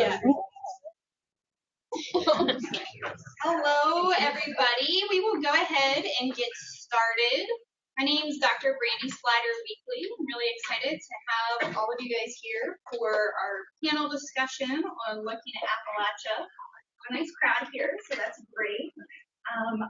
Yeah. Hello, everybody. We will go ahead and get started. My name is Dr. Brandy Slider-Weekly. I'm really excited to have all of you guys here for our panel discussion on looking at Appalachia. A nice crowd here, so that's great.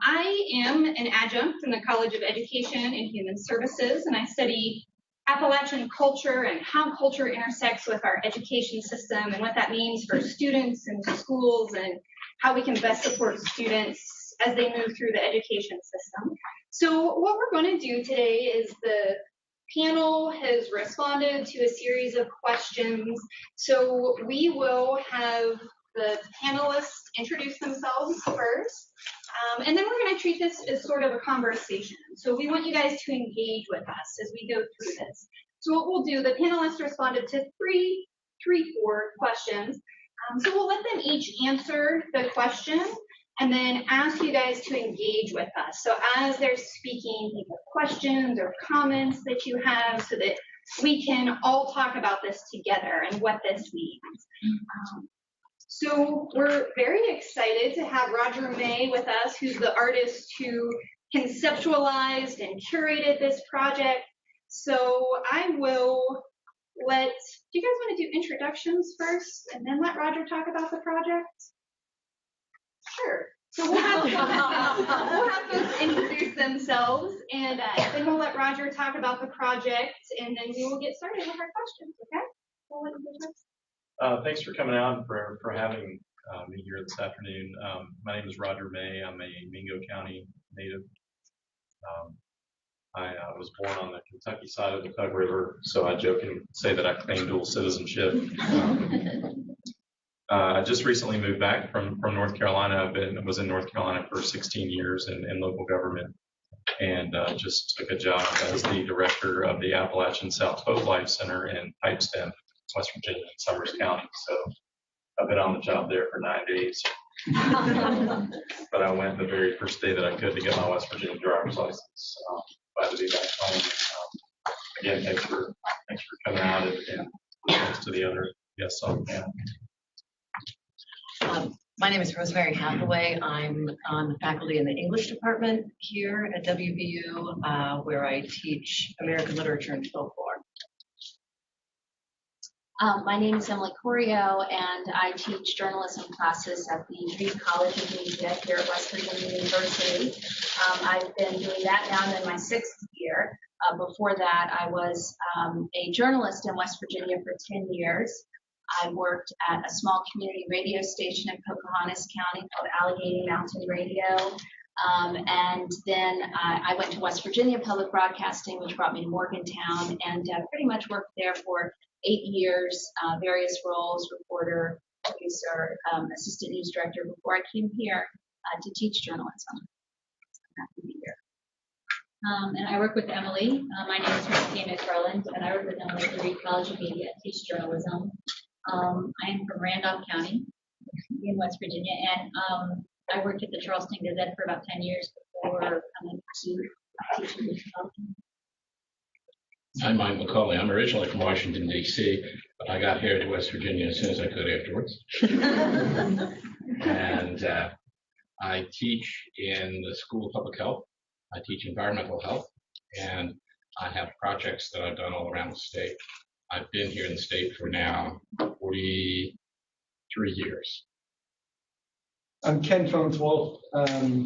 I am an adjunct in the College of Education and Human Services, and I study Appalachian culture and how culture intersects with our education system and what that means for students and schools and how we can best support students as they move through the education system. So what we're going to do today is the panel has responded to a series of questions. So we will have the panelists introduce themselves first. And then we're going to treat this as sort of a conversation. So we want you guys to engage with us as we go through this. So what we'll do, the panelists responded to four questions. So we'll let them each answer the question and then ask you guys to engage with us. So as they're speaking, think of questions or comments that you have so that we can all talk about this together and what this means. So we're very excited to have Roger May with us, who's the artist who conceptualized and curated this project. So I will do you guys want to do introductions first and then let Roger talk about the project? Sure. So we'll have folks introduce themselves, and then we'll let Roger talk about the project, and then we will get started with our questions, okay? We'll let you go first. Thanks for coming out and for having me here this afternoon. My name is Roger May. I'm a Mingo County native. I was born on the Kentucky side of the Tug River, so I joke and say that I claim dual citizenship. I just recently moved back from North Carolina. I was in North Carolina for 16 years in local government, and just took a job as the director of the Appalachian South Folk Life Center in Pipestem, West Virginia, in Summers County. So I've been on the job there for 9 days. But I went the very first day that I could to get my West Virginia driver's license. Glad to be back home. Again, thanks for coming out, and thanks to the other guests on the panel. My name is Rosemary Hathaway. I'm on the faculty in the English department here at WVU, where I teach American literature and folklore. My name is Emily Corio, and I teach journalism classes at the Reed College of Media here at West Virginia University. I've been doing that now. I'm in my 6th year. Before that, I was a journalist in West Virginia for 10 years. I worked at a small community radio station in Pocahontas County called Allegheny Mountain Radio. And then I went to West Virginia Public Broadcasting, which brought me to Morgantown, and pretty much worked there for 8 years, various roles, reporter, producer, assistant news director, before I came here to teach journalism. I'm happy to be here. And I work with Emily. My name is Christina McCauley, and I work with Emily at the Reed College of Media, teach journalism. I am from Randolph County in West Virginia, and I worked at the Charleston Gazette for about 10 years before coming to teaching this college. I'm Mike McCauley. I'm originally from Washington, D.C., but I got here to West Virginia as soon as I could afterwards. And I teach in the School of Public Health. I teach environmental health, and I have projects that I've done all around the state. I've been here in the state for now 43 years. I'm Ken Phones-Wolf,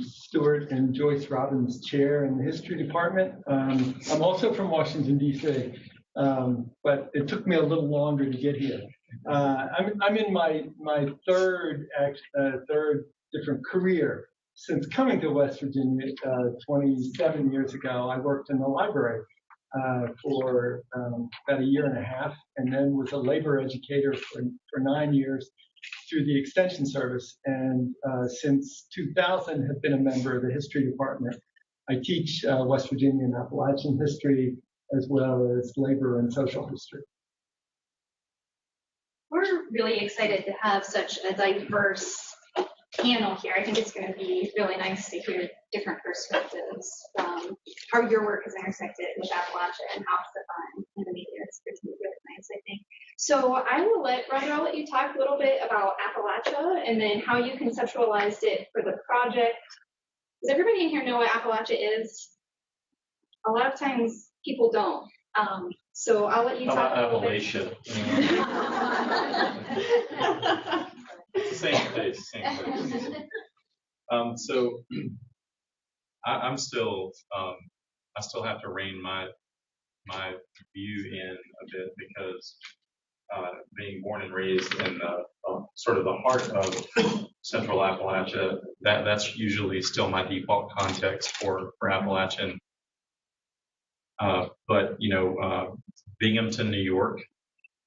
Stuart and Joyce Robbins Chair in the History Department. I'm also from Washington, D.C., but it took me a little longer to get here. I'm in my third different career since coming to West Virginia 27 years ago. I worked in the library for about a year and a half, and then was a labor educator for 9 years through the Extension Service, and since 2000 have been a member of the History Department. I teach West Virginia and Appalachian history, as well as labor and social history. We're really excited to have such a diverse panel here. I think it's going to be really nice to hear different perspectives from how your work has intersected with Appalachia and how it's defined in the media. It's going to be really nice, I think. So I'll let you talk a little bit about Appalachia and then how you conceptualized it for the project. Does everybody in here know what Appalachia is? A lot of times people don't. So I'll let you talk a little bit. Appalachia. Same place. So I'm still, I still have to rein my view in a bit because being born and raised in the sort of the heart of Central Appalachia, that's usually still my default context for Appalachian. But Binghamton, New York,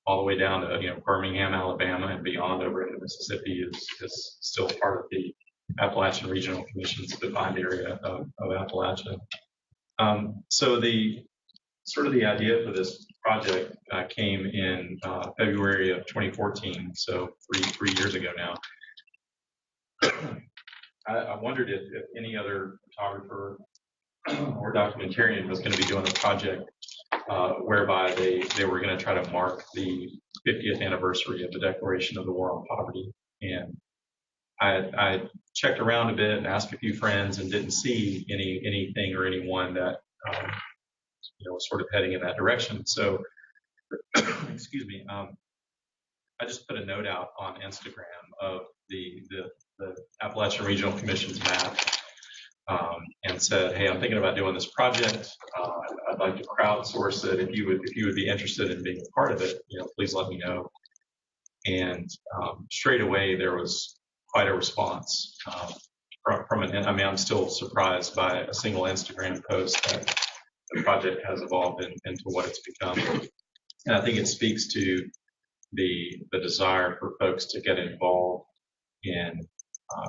all the way down to Birmingham, Alabama, and beyond over into Mississippi is still part of the Appalachian Regional Commission's defined area of Appalachia. So the idea for this project came in February of 2014, so three years ago now. I wondered if any other photographer or documentarian was going to be doing a project whereby they were going to try to mark the 50th anniversary of the Declaration of the War on Poverty. And I checked around a bit and asked a few friends and didn't see anything or anyone that was sort of heading in that direction. So, excuse me, I just put a note out on Instagram of the Appalachian Regional Commission's map and said, hey, I'm thinking about doing this project. I'd like to crowdsource it. If you would be interested in being a part of it, please let me know. And straight away there was quite a response I'm still surprised by a single Instagram post that the project has evolved into what it's become. And I think it speaks to the desire for folks to get involved in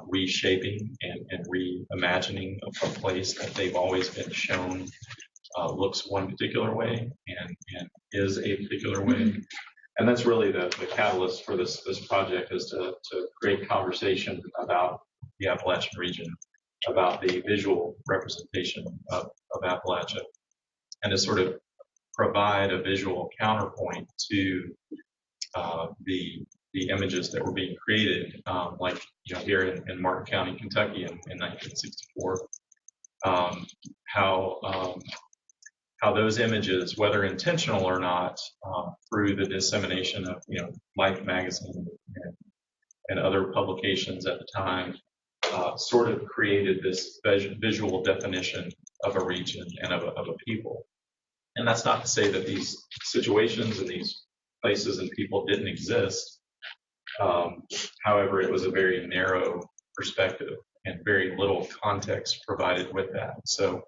reshaping and reimagining a place that they've always been shown looks one particular way and is a particular way. And that's really the catalyst for this project, is to create conversation about the Appalachian region, about the visual representation of Appalachia, and to sort of provide a visual counterpoint to the images that were being created, like here in Martin County, Kentucky in 1964, how those images, whether intentional or not, through the dissemination of Life magazine and other publications at the time, sort of created this visual definition of a region and of a people. And that's not to say that these situations and these places and people didn't exist. However, it was a very narrow perspective and very little context provided with that. So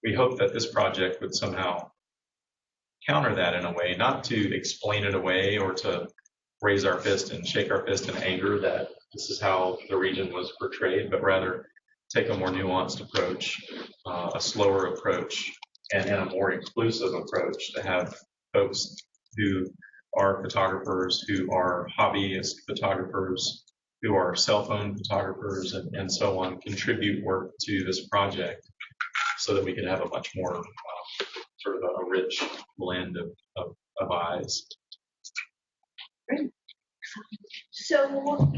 we hope that this project would somehow counter that in a way, not to explain it away or to raise our fist and shake our fist in anger that this is how the region was portrayed, but rather take a more nuanced approach, a slower approach, and a more inclusive approach to have folks who are photographers, who are hobbyist photographers, who are cell phone photographers, and so on, contribute work to this project so that we can have a much more sort of a rich blend of eyes. Great. So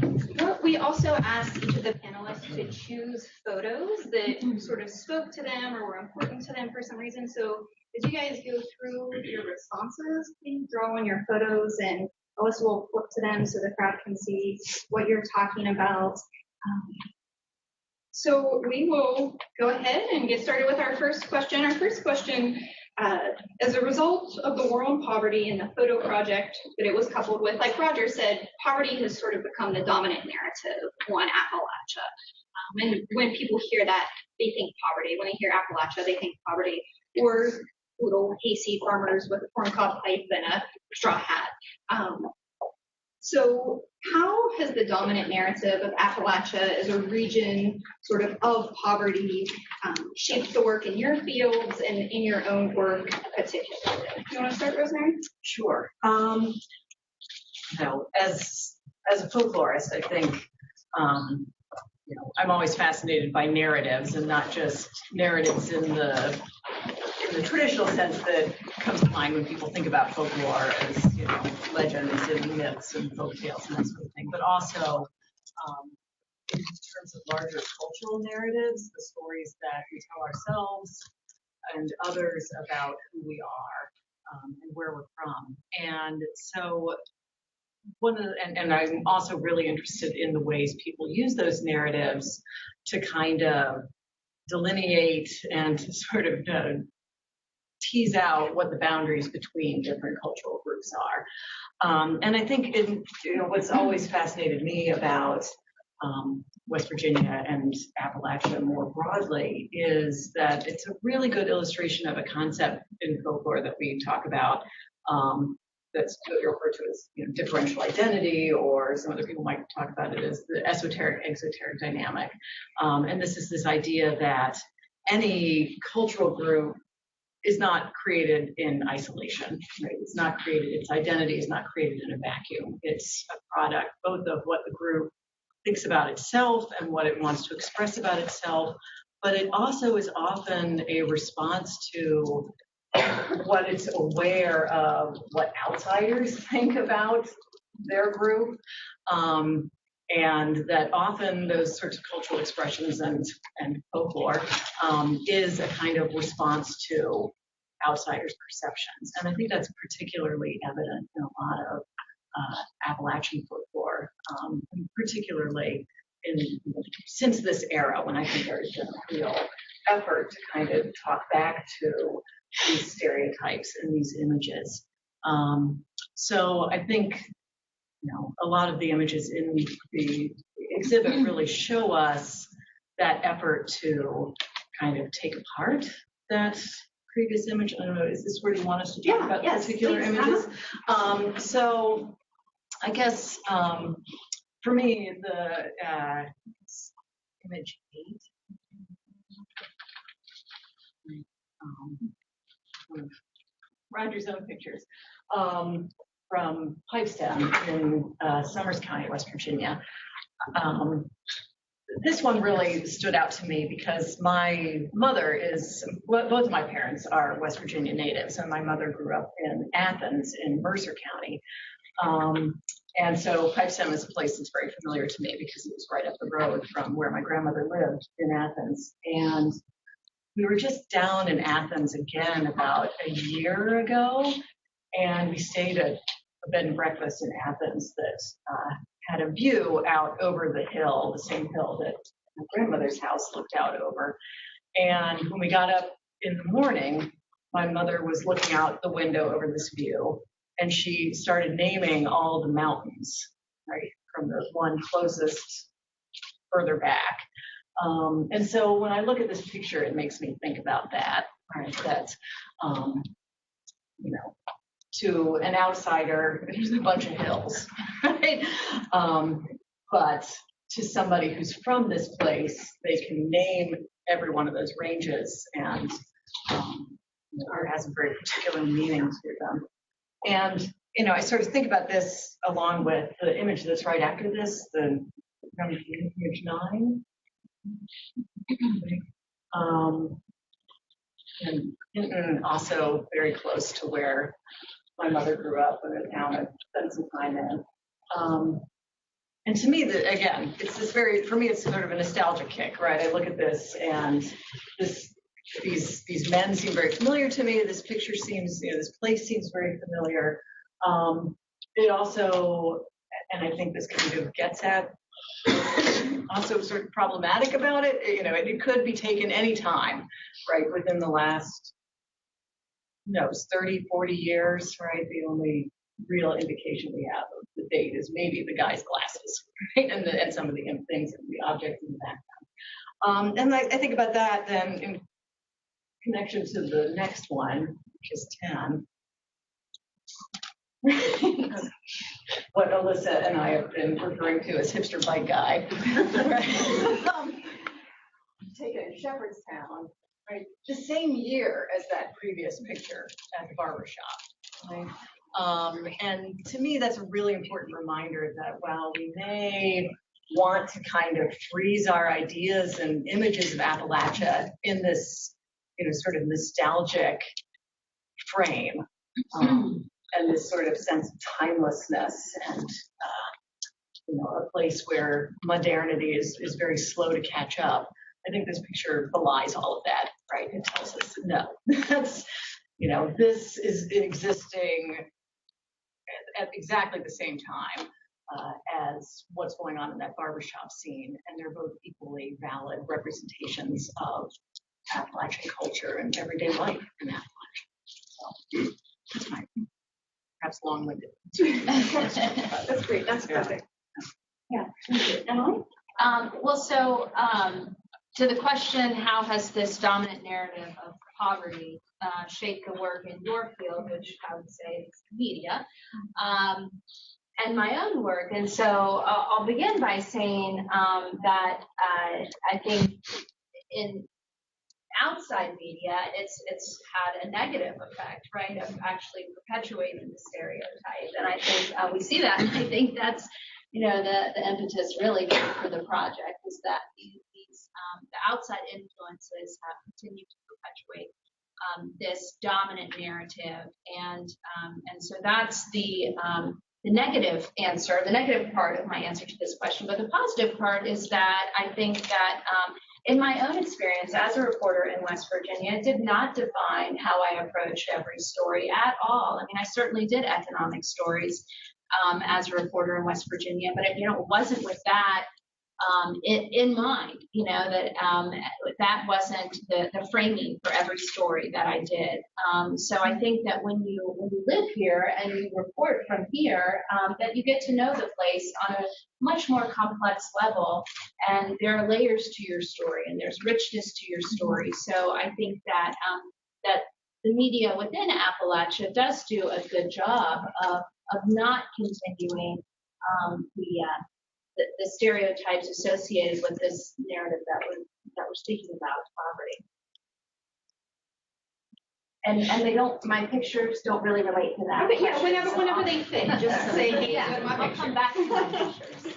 we also asked each of the panelists to choose photos that sort of spoke to them or were important to them for some reason. So as you guys go through your responses, please draw on your photos, and Alyssa will flip to them so the crowd can see what you're talking about. So we will go ahead and get started with our first question. Our first question, as a result of the war on poverty and the photo project that it was coupled with, like Roger said, poverty has sort of become the dominant narrative on Appalachia. And when people hear that, they think poverty. When they hear Appalachia, they think poverty, or little hayseed farmers with a corncob pipe and a straw hat. So how has the dominant narrative of Appalachia as a region sort of poverty shaped the work in your fields and in your own work particularly? You want to start, Rosemary? Sure. As a folklorist, I think I'm always fascinated by narratives, and not just narratives in the in the traditional sense that comes to mind when people think about folklore as, legends and myths and folk tales and that sort of thing, but also in terms of larger cultural narratives, the stories that we tell ourselves and others about who we are and where we're from. And so and I'm also really interested in the ways people use those narratives to kind of delineate and to sort of tease out what the boundaries between different cultural groups are. And I think what's always fascinated me about West Virginia and Appalachia more broadly is that it's a really good illustration of a concept in folklore that we talk about that's referred to as differential identity, or some other people might talk about it as the esoteric-exoteric dynamic. And this is this idea that any cultural group is not created in isolation, right? It's not created, its identity is not created in a vacuum. It's a product both of what the group thinks about itself and what it wants to express about itself, but it also is often a response to what it's aware of what outsiders think about their group, and that often those sorts of cultural expressions and folklore is a kind of response to outsiders' perceptions. And I think that's particularly evident in a lot of Appalachian folklore, particularly since this era, when I think there's been a real effort to kind of talk back to these stereotypes and these images. So I think, a lot of the images in the exhibit really show us that effort to kind of take apart that previous image. I don't know, is this where you want us to talk about particular images? So I guess for me, the image 8, one of Roger's own pictures from Pipestem in Summers County, West Virginia. This one really stood out to me because my mother both of my parents are West Virginia natives, and my mother grew up in Athens in Mercer County. And so Pipestem is a place that's very familiar to me because it was right up the road from where my grandmother lived in Athens. And we were just down in Athens again about a year ago, and we stayed at a bed and breakfast in Athens that had a view out over the hill, the same hill that my grandmother's house looked out over. And when we got up in the morning, my mother was looking out the window over this view, and she started naming all the mountains, right, from the one closest further back. And so when I look at this picture, it makes me think about that, right, that, to an outsider, there's a bunch of hills, right? But to somebody who's from this place, they can name every one of those ranges, and it has a very particular meaning to them. And, I sort of think about this along with the image that's right after this, the image 9. And also very close to where my mother grew up in a town I've spent some time in. And to me, again, it's for me, it's sort of a nostalgia kick, right? I look at this and these men seem very familiar to me. This picture seems, this place seems very familiar. It also, and I think this kind of gets at, also sort of problematic about it, it could be taken any time, right, within the last, 30, 40 years, right? The only real indication we have of the date is maybe the guy's glasses, right? And some of the things, the objects in the background. And I think about that then in connection to the next one, which is 10. What Alyssa and I have been referring to as hipster bike guy. Taken Shepherdstown, right? The same year as that previous picture at the barber shop, right? And to me, that's a really important reminder that while we may want to kind of freeze our ideas and images of Appalachia in this sort of nostalgic frame, and this sort of sense of timelessness and, a place where modernity is very slow to catch up. I think this picture belies all of that, right? It tells us, no, that's, this is existing at exactly the same time as what's going on in that barbershop scene, and they're both equally valid representations of Appalachian culture and everyday life in Appalachia. So that's my opinion. Perhaps long-winded. That's great. That's perfect. Yeah. Emily? To the question, how has this dominant narrative of poverty shaped the work in your field, which I would say is media, and my own work. And so I'll begin by saying that I think in outside media, it's had a negative effect, right, of actually perpetuating the stereotype. And I think we see that, and I think that's, the impetus really for the project is that these the outside influences have continued to perpetuate this dominant narrative, and so that's the negative answer, the negative part of my answer to this question. But the positive part is that I think that in my own experience as a reporter in West Virginia, it did not define how I approached every story at all. I mean, I certainly did economic stories as a reporter in West Virginia, but it wasn't with that in mind, that wasn't the framing for every story that I did. So I think that when you live here and you report from here, that you get to know the place on a much more complex level, and there are layers to your story and there's richness to your story. So I think that that the media within Appalachia does do a good job of not continuing the stereotypes associated with this narrative that we're speaking about, poverty. And they don't, my pictures don't really relate to that. Okay, yeah, whenever they fit, just say, hey, yeah, I'll come back to my pictures.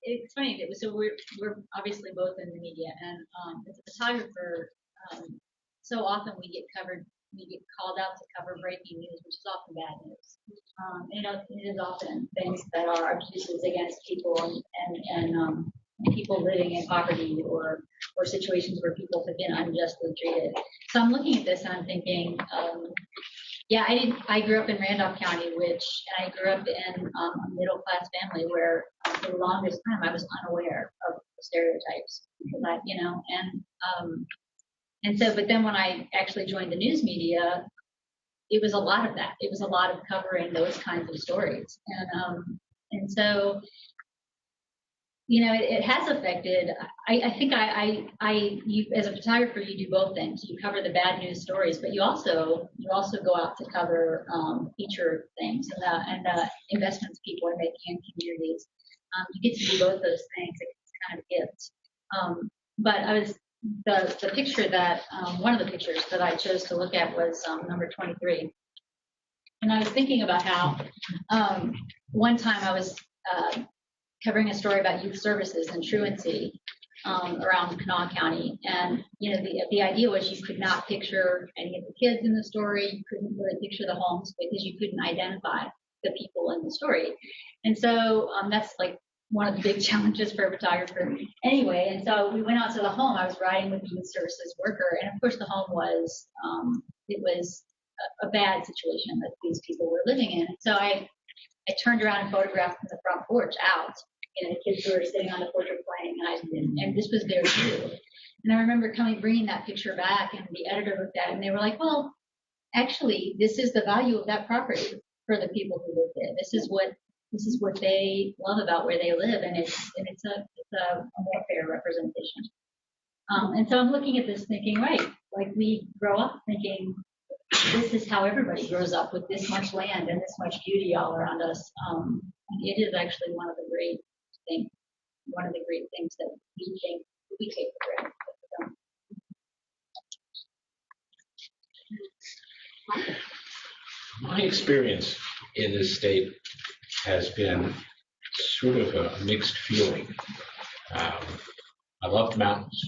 It's funny. So we're obviously both in the media, and as a photographer, so often we get called out to cover breaking news, which is often bad news. It is often things that are abuses against people and people living in poverty or situations where people have been unjustly treated. So I'm looking at this and I'm thinking, I grew up in Randolph County, and I grew up in a middle class family where for the longest time I was unaware of the stereotypes because but then when I actually joined the news media, it was a lot of that. It was a lot of covering those kinds of stories. And so, it has affected, I think you, as a photographer, you do both things. You cover the bad news stories, but you also go out to cover feature things and investments people are making in communities. You get to do both those things. It's kind of a gift. But the picture that, one of the pictures that I chose to look at was number 23. And I was thinking about how one time I was covering a story about youth services and truancy around Kanawha County. And, the idea was you could not picture any of the kids in the story. You couldn't really picture the homes because you couldn't identify the people in the story. And so that's like one of the big challenges for a photographer anyway. And so we went out to the home. I was riding with the youth services worker, and of course the home was a bad situation that these people were living in. So I turned around and photographed from the front porch out, the kids who were sitting on the porch were playing, and this was their view. And I remember bringing that picture back, and the editor looked at it and they were like, well, actually this is the value of that property for the people who live there. This is what they love about where they live, and it's a more fair representation. And so I'm looking at this thinking, right, like we grow up thinking this is how everybody grows up, with this much land and this much beauty all around us. It is actually one of the great things that we take for granted. My experience in this state has been sort of a mixed feeling. I love mountains,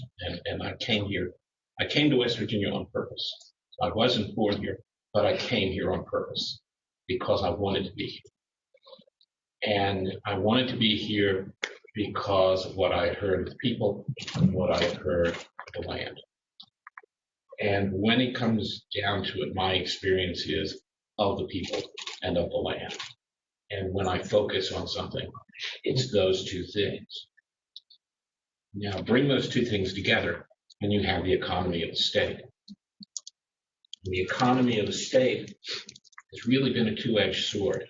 and I came here I came to West Virginia on purpose. I wasn't born here, but I came here on purpose because I wanted to be here. And I wanted to be here because of what I had heard of the people and what I had heard of the land. And when it comes down to it, my experience is of the people and of the land. And when I focus on something, it's those two things. Now, bring those two things together, and you have the economy of the state. And the economy of the state has really been a two-edged sword.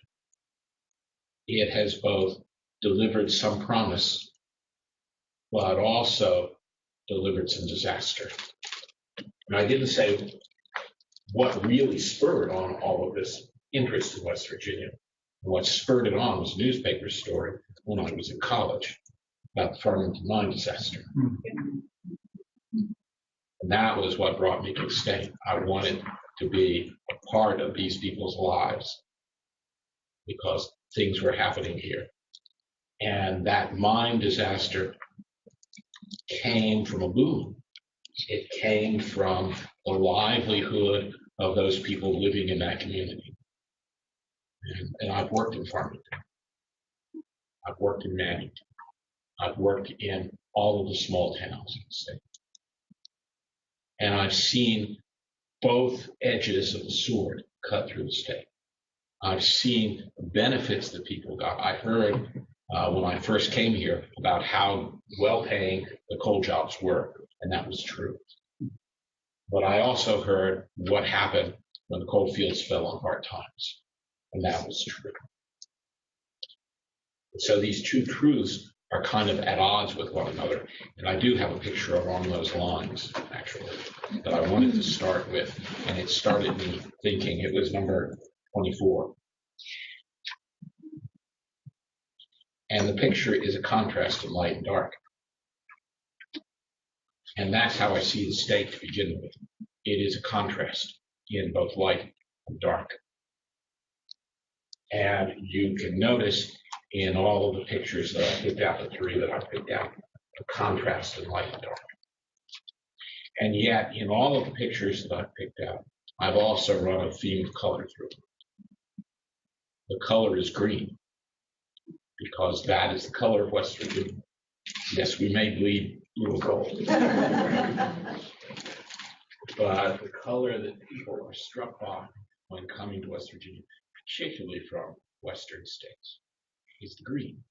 It has both delivered some promise, but also delivered some disaster. And I didn't say what really spurred on all of this interest in West Virginia. And what spurred it on was a newspaper story when I was in college about the Farmington mine disaster. And that was what brought me to the state. I wanted to be a part of these people's lives because things were happening here. And that mine disaster came from a boom. It came from the livelihood of those people living in that community. And I've worked in Farmington. I've worked in Mannington. I've worked in all of the small towns in the state. And I've seen both edges of the sword cut through the state. I've seen the benefits that people got. I heard when I first came here about how well-paying the coal jobs were, and that was true. But I also heard what happened when the coal fields fell on hard times, and that was true. So these two truths are kind of at odds with one another. And I do have a picture along those lines, actually, that I wanted to start with. And it started me thinking. It was number 24. And the picture is a contrast of light and dark. And that's how I see the state to begin with. It is a contrast in both light and dark. And you can notice in all of the pictures that I picked out, the three that I picked out, the contrast in light and dark. And yet, in all of the pictures that I've picked out, I've also run a theme of color through them. The color is green, because that is the color of West Virginia. Yes, we may bleed blue gold. But the color that people are struck by when coming to West Virginia, particularly from Western states, is the green.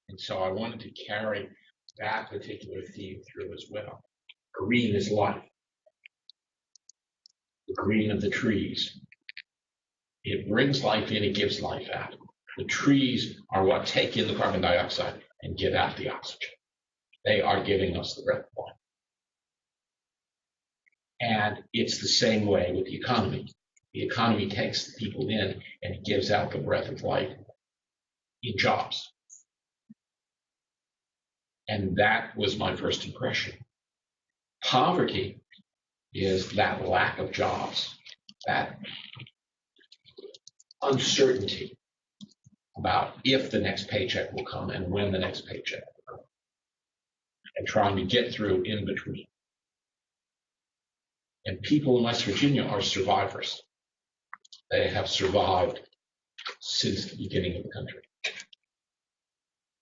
And so I wanted to carry that particular theme through as well. Green is life. The green of the trees. It brings life in, it gives life out. The trees are what take in the carbon dioxide and give out the oxygen. They are giving us the breath of life. And it's the same way with the economy. The economy takes the people in and it gives out the breath of life in jobs. And that was my first impression. Poverty is that lack of jobs, that uncertainty about if the next paycheck will come and when the next paycheck will come, and trying to get through in between. And people in West Virginia are survivors. They have survived since the beginning of the country.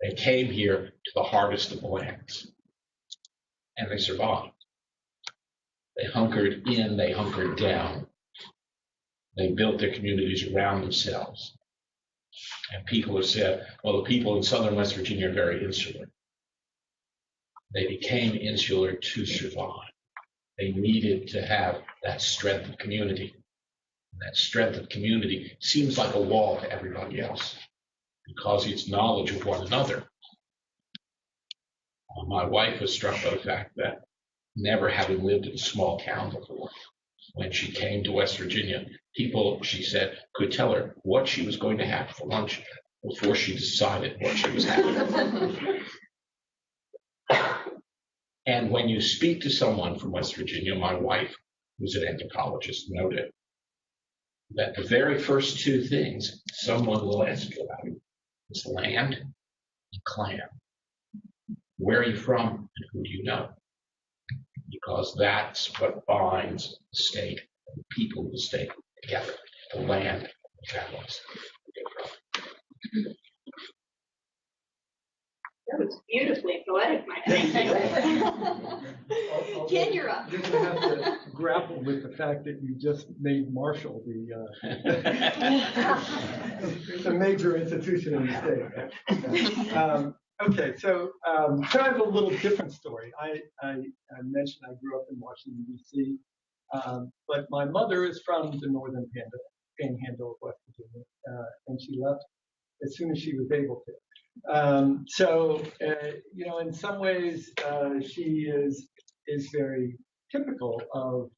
They came here to the hardest of the lands, and they survived. They hunkered in, they hunkered down. They built their communities around themselves. And people have said, well, the people in southern West Virginia are very insular. They became insular to survive. They needed to have that strength of community. And that strength of community seems like a wall to everybody else because it's knowledge of one another. My wife was struck by the fact that never having lived in a small town before, when she came to West Virginia, people, she said, could tell her what she was going to have for lunch before she decided what she was having. And when you speak to someone from West Virginia, my wife, who's an anthropologist, noted that the very first two things someone will ask you about is land and clan. Where are you from and who do you know? because that's what binds the state, the people of the state together, the land, the families. That was beautifully poetic, my friend. Ken, you're up. You're going to have to grapple with the fact that you just made Marshall the major institution in the state. Okay, so I have a little different story. I mentioned I grew up in Washington, D.C., but my mother is from the northern panhandle of West Virginia, and she left as soon as she was able to. In some ways, she is very typical of,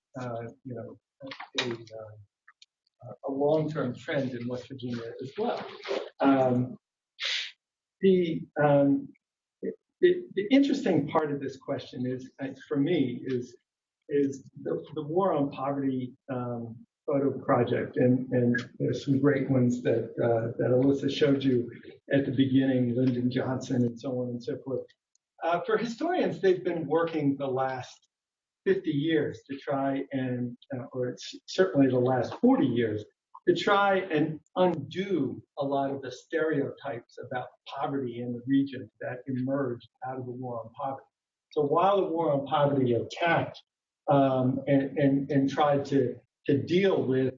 a long-term trend in West Virginia as well. The interesting part of this question is, for me, is the War on Poverty photo project, and there's some great ones that Alyssa showed you at the beginning, Lyndon Johnson and so on and so forth. For historians, they've been working the last 50 years to try and, or it's certainly the last 40 years, to try and undo a lot of the stereotypes about poverty in the region that emerged out of the War on Poverty. So while the War on Poverty attacked and tried to deal with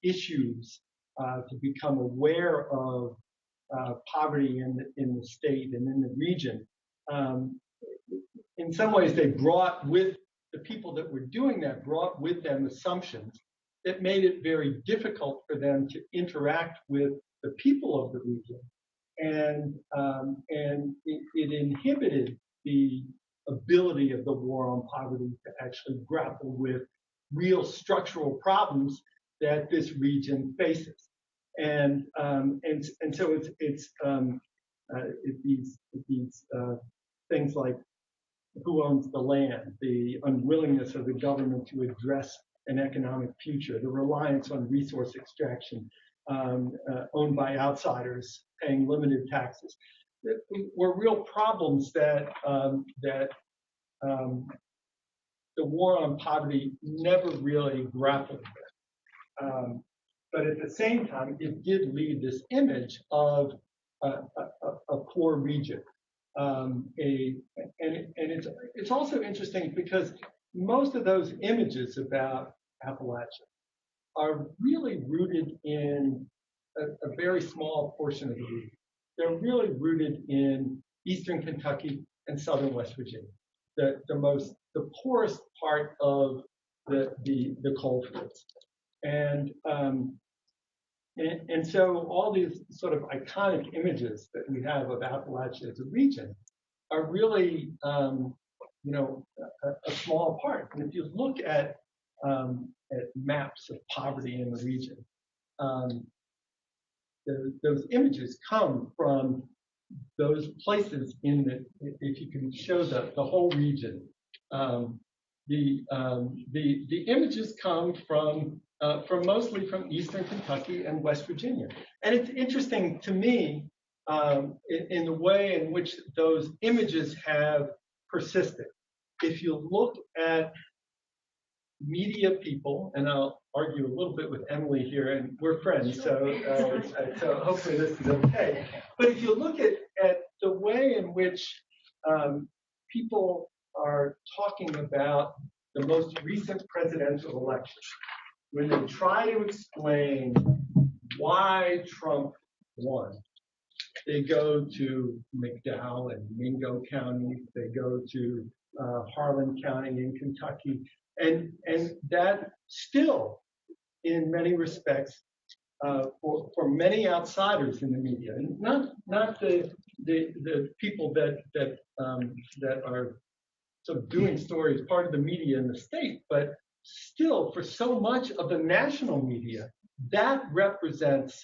issues, to become aware of poverty in the state and in the region, in some ways they brought with the people that were doing that, brought with them assumptions that made it very difficult for them to interact with the people of the region. And it inhibited the ability of the War on Poverty to actually grapple with real structural problems that this region faces. And so it's these things like who owns the land, the unwillingness of the government to address an economic future, the reliance on resource extraction owned by outsiders paying limited taxes, were real problems that the War on Poverty never really grappled with. But at the same time, it did leave this image of a poor region. It's also interesting because most of those images about Appalachia are really rooted in a very small portion of the region. They're really rooted in eastern Kentucky and southern West Virginia, the poorest part of the coal fields. And so all these sort of iconic images that we have of Appalachia as a region are really, a small part. And if you look at maps of poverty in the region, those images come from those places if you can show the whole region, the images come from mostly from eastern Kentucky and West Virginia. And it's interesting to me in the way in which those images have persisted. If you look at media people, and I'll argue a little bit with Emily here, and we're friends, so hopefully this is okay. But if you look at the way in which people are talking about the most recent presidential election, when they try to explain why Trump won, they go to McDowell and Mingo County, they go to Harlan County in Kentucky, and that still, in many respects, for many outsiders in the media, and not the people that are sort of doing stories, part of the media in the state, but still for so much of the national media, that represents